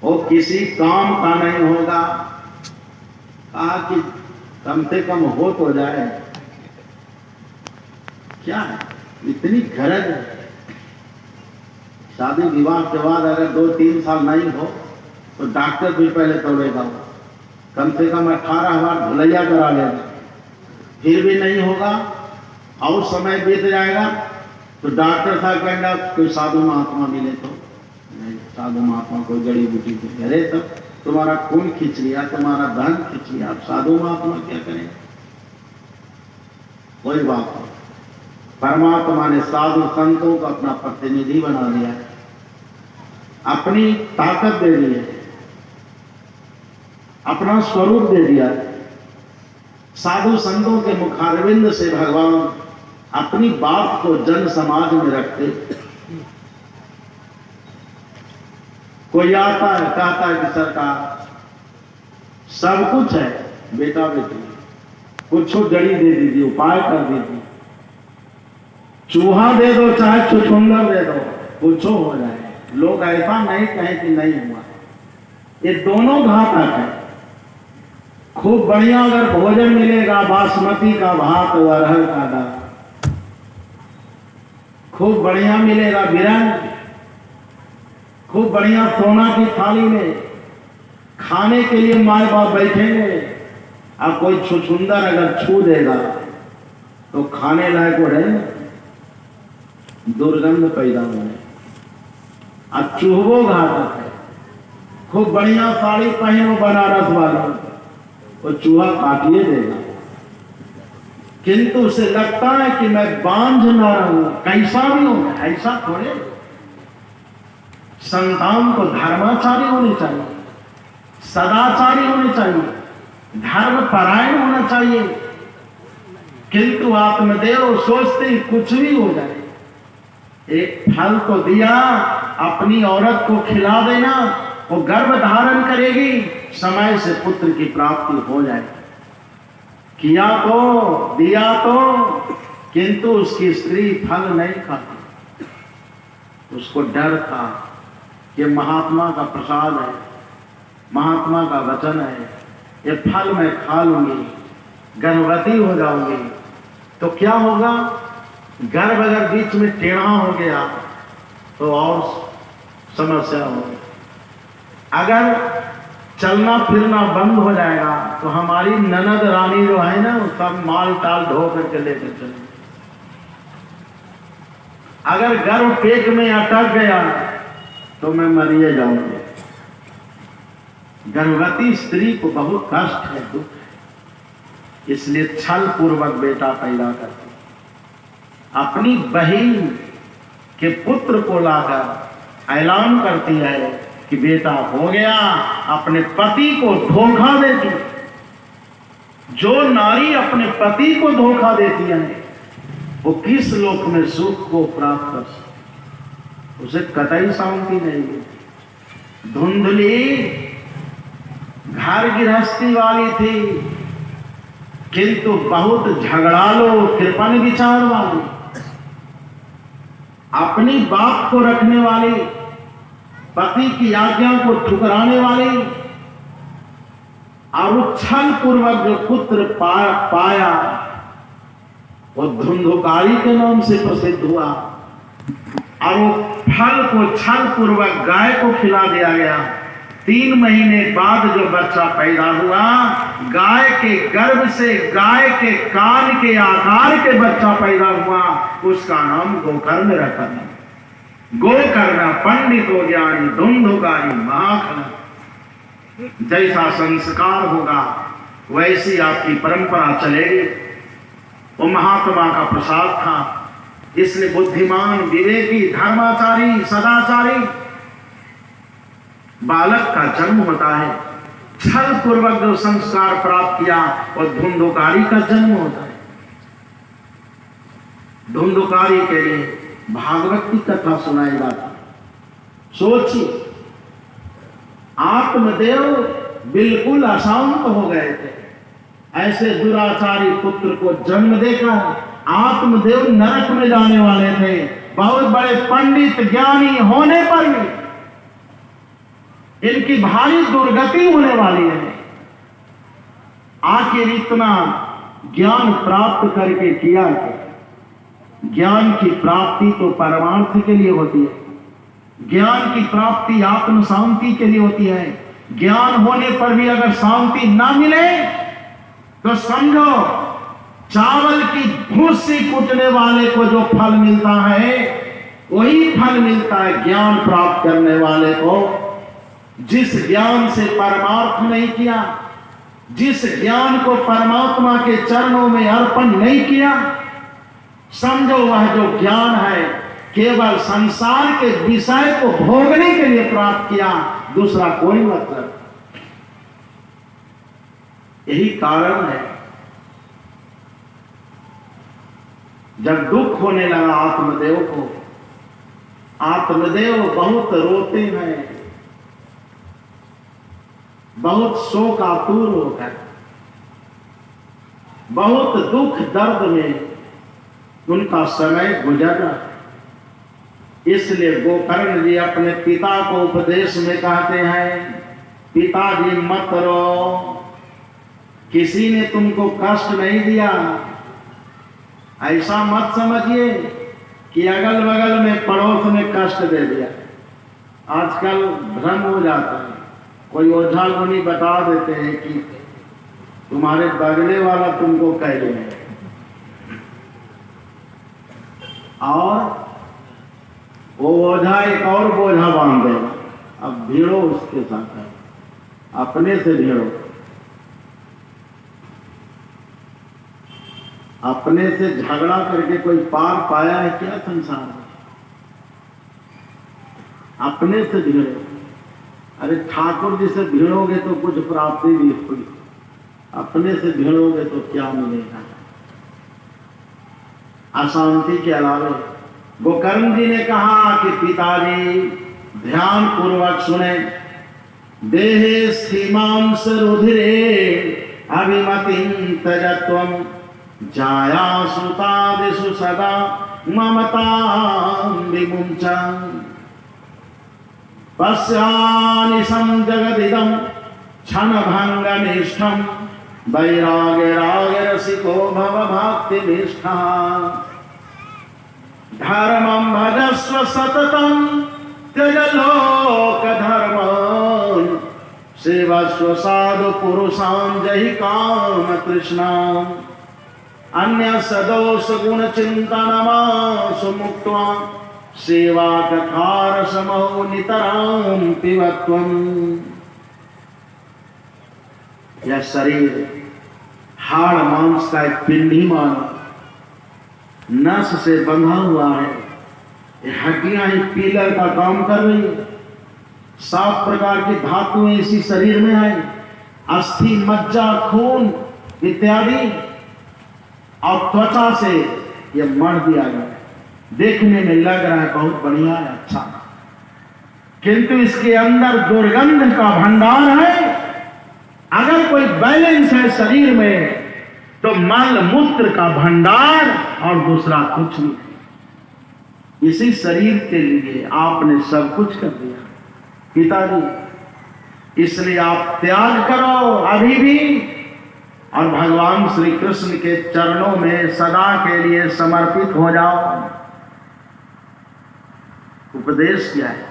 वो किसी काम का नहीं होगा। कहा कि कम से कम हो तो जाए। क्या है इतनी गरज है? शादी विवाह के बाद अगर 2-3 साल नहीं हो तो डॉक्टर भी पहले तोड़ेगा, कम से कम 18 बार धुलैया करा लेगा, फिर भी नहीं होगा और समय बीत जाएगा तो डॉक्टर साहब कहेंगे कोई साधु महात्मा मिले तो। नहीं, साधु महात्मा कोई जड़ी बूटी को अरे सब तुम्हारा खून खींच लिया, तुम्हारा धन खींच लिया, आप साधु महात्मा क्या करें? कोई बात नहीं, परमात्मा ने साधु संतों को अपना प्रतिनिधि बना दिया, अपनी ताकत दे दी है, अपना स्वरूप दे दिया। साधु संतों के मुखारविंद से भगवान अपनी बात को जन समाज में रखते। कोई आता है कहता है कि सरकार सब कुछ है, बेटा बेटी कुछ जड़ी दे दीजिए, उपाय कर दीजिए, चूहा दे दो चाहे चुचुंदर दे दो, कुछ हो जाए। लोग ऐसा नहीं कहें कि नहीं हुआ। ये दोनों घातक है। खूब बढ़िया अगर भोजन मिलेगा, बासमती का भात और अरहर का दाल, खूब बढ़िया मिलेगा बिरयानी, खूब बढ़िया सोना की थाली में खाने के लिए माए बाप बैठेंगे, अब कोई छुछुंदर अगर छू देगा तो खाने लायक है, दुर्गंध पैदा होने। अब चूहो घातक है। खूब बढ़िया साड़ी पहनो बनारस वालों, वो चूहा काटिए देगा, किंतु उसे लगता है कि मैं बांझ ना रहूं, कैसा भी हो। ऐसा थोड़े। संतान को धर्माचारी होनी चाहिए, सदाचारी होनी चाहिए, धर्म परायण होना चाहिए, किंतु आत्मदेव सोचते कुछ भी हो जाए। एक फल तो दिया, अपनी औरत को खिला देना, वो गर्भ धारण करेगी, समय से पुत्र की प्राप्ति हो जाएगी। किया तो दिया तो, किंतु उसकी स्त्री फल नहीं खाती। उसको डर था कि महात्मा का प्रसाद है, महात्मा का वचन है, ये फल मैं खा लूंगी, गर्भवती हो जाऊंगी तो क्या होगा? गर्भ अगर बीच में टेढ़ा हो गया तो और समस्या होगी। अगर चलना फिरना बंद हो जाएगा तो हमारी ननद रानी जो है ना, सब माल टाल ढो करके लेकर चले। अगर गर्भ पेट में अटक गया तो मैं मरिए जाऊंगी। गर्भवती स्त्री को बहुत कष्ट है, दुख है, इसलिए छल पूर्वक बेटा पैदा करती। अपनी बहन के पुत्र को लाकर ऐलान करती है कि बेटा हो गया। अपने पति को धोखा देती। जो नारी अपने पति को धोखा देती है वो किस लोक में सुख को प्राप्त कर सकती? उसे कतई शांति नहीं मिलती। धुंधली घर गृहस्थी वाली थी, किंतु बहुत झगड़ालो कृपण विचार वाली, अपनी बात को रखने वाली, पति की आज्ञा को ठुकराने वाली, और छल पूर्वक जो पुत्र पाया वो धुंधुकारी के नाम से प्रसिद्ध हुआ। और वो फल को छल पूर्वक गाय को खिला दिया गया। 3 महीने बाद जो बच्चा पैदा हुआ, गाय के गर्भ से गाय के कान के आकार के बच्चा पैदा हुआ, उसका नाम गोकर्ण रखा। गोकर्ण पंडितो ज्ञानी धुंधुकारी महाखन। जैसा संस्कार होगा वैसी आपकी परंपरा चलेगी। वो महात्मा का प्रसाद था, इसलिए बुद्धिमान, विवेकी, धर्माचारी, सदाचारी बालक का जन्म होता है। छल पूर्वक जो संस्कार प्राप्त किया और धुंधुकारी का जन्म होता है। धुंधुकारी के लिए भागवत की कथा सुनाई जाती। सोचिए, आत्मदेव बिल्कुल अशांत हो गए थे। ऐसे दुराचारी पुत्र को जन्म देकर आत्मदेव नरक में जाने वाले थे। बहुत बड़े पंडित ज्ञानी होने पर भी इनकी भारी दुर्गति होने वाली है। आखिर इतना ज्ञान प्राप्त करके किया क्या? ज्ञान की प्राप्ति तो परमार्थ के लिए होती है, ज्ञान की प्राप्ति आत्म शांति के लिए होती है। ज्ञान होने पर भी अगर शांति ना मिले तो समझो चावल की भूसी कूटने वाले को जो फल मिलता है वही फल मिलता है ज्ञान प्राप्त करने वाले को। जिस ज्ञान से परमार्थ नहीं किया, जिस ज्ञान को परमात्मा के चरणों में अर्पण नहीं किया, समझो वह जो ज्ञान है केवल संसार के विषय को भोगने के लिए प्राप्त किया, दूसरा कोई मतलब। यही कारण है जब दुख होने लगा आत्मदेव को, आत्मदेव बहुत रोते हैं, बहुत शोकातुर होकर, बहुत दुख दर्द में उनका समय गुजर रहा। इसलिए गोकर्ण जी अपने पिता को उपदेश में कहते हैं, पिताजी मत रो, किसी ने तुमको कष्ट नहीं दिया। ऐसा मत समझिए कि अगल बगल में पड़ोस ने कष्ट दे दिया। आजकल भ्रम हो जाता है, कोई ओझा गुनी बता देते हैं कि तुम्हारे बगले वाला तुमको कह रहे हैं, और वो ओझा एक और बोझा बांध देगा। अब भिड़ो उसके साथ है, अपने से भिड़ो, अपने से झगड़ा करके कोई पार पाया है क्या संसार में? अपने से भिड़ो। अरे ठाकुर जी से भिड़ोगे तो कुछ प्राप्ति भी होगी, अपने से भिड़ोगे तो क्या मिलेगा? अशांति के अलावे। गोकर्ण जी ने कहा कि पिताजी ध्यान पूर्वक सुने, देहे स्थीमांस रुधिरे अभिमतिं त्यजत्वं जाया सुतादिषु सदा ममतां विमुञ्चन् पश्यानिशं जगदिदं क्षणभङ्गनिष्ठं वैराग्यरागरसिको भव भक्तिनिष्ठः धर्मं भजस्व सततं त्यज लोकधर्मान् सेवस्व साधु पुरुषान् जहि काम तृष्णाम् अन्य सदोष गुण चिंतनमासु मुक्त्वा सेवा कथार समो नितरां पिबत्वम्। यह शरीर हाड़ मांस का एक पिंडी मानो, नस से बंधा हुआ है। ये हड्डियां ही पीलर का काम कर रही है। 7 प्रकार की धातुएं इसी शरीर में है, अस्थि मज्जा खून इत्यादि, और त्वचा से यह मढ़ दिया गया। देखने में लग रहा है बहुत बढ़िया है, अच्छा, किंतु इसके अंदर दुर्गंध का भंडार है। अगर कोई बैलेंस है शरीर में तो मल मूत्र का भंडार और दूसरा कुछ नहीं। इसी शरीर के लिए आपने सब कुछ कर दिया पिताजी, इसलिए आप त्याग करो अभी भी, और भगवान श्री कृष्ण के चरणों में सदा के लिए समर्पित हो जाओ। उपदेश क्या है?